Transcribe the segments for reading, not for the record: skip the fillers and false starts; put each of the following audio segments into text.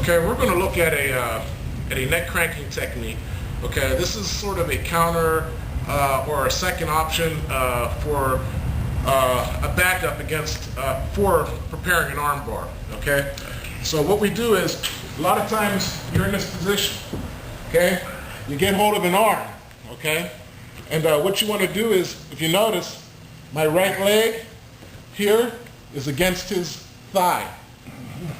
Okay, we're going to look at a neck cranking technique. Okay, this is sort of a counter or a second option for a backup against for preparing an arm bar. Okay, so what we do is a lot of times you're in this position. Okay, you get hold of an arm. Okay, and what you want to do is, if you notice, my right leg here is against his thigh.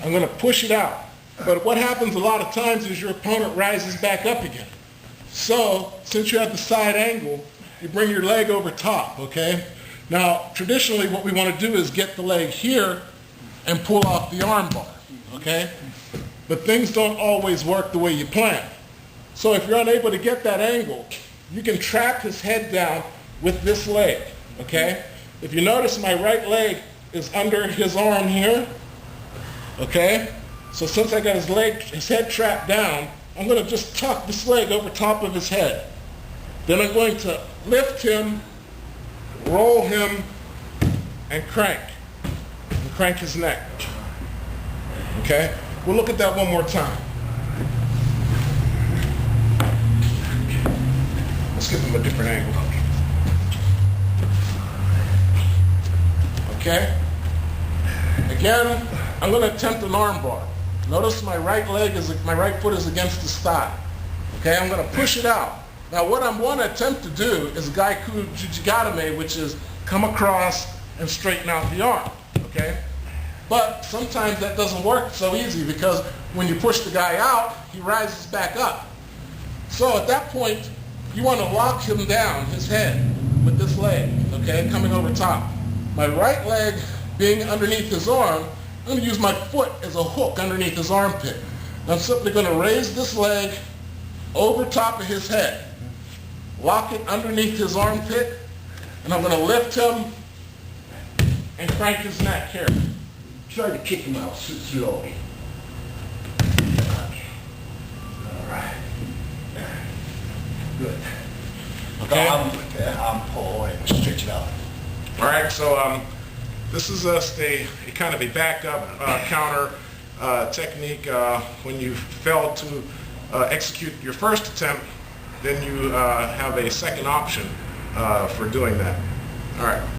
I'm going to push it out. But what happens a lot of times is your opponent rises back up again. So, since you have the side angle, you bring your leg over top, okay? Now, traditionally what we want to do is get the leg here and pull off the arm bar, okay? But things don't always work the way you plan. So if you're unable to get that angle, you can trap his head down with this leg, okay? If you notice, my right leg is under his arm here, okay? So since I got his head trapped down, I'm going to just tuck this leg over top of his head. Then I'm going to lift him, roll him, and crank his neck. Okay? We'll look at that one more time. Let's give him a different angle. Okay? Again, I'm going to attempt an arm bar. Notice my right foot is against his thigh. Okay, I'm going to push it out. Now what I want to attempt to do is gaiku jujigatame, which is come across and straighten out the arm. Okay? But sometimes that doesn't work so easy because when you push the guy out, he rises back up. So at that point, you want to lock him down, his head, with this leg, okay, coming over top. My right leg being underneath his arm, I'm going to use my foot as a hook underneath his armpit. I'm simply going to raise this leg over top of his head, lock it underneath his armpit, and I'm going to lift him and crank his neck here. Try to kick him out slowly. Okay. All right. Good. Okay. I'm pull and stretch it out. All right, so this is just a kind of a backup counter technique. When you fail to execute your first attempt, then you have a second option for doing that. All right.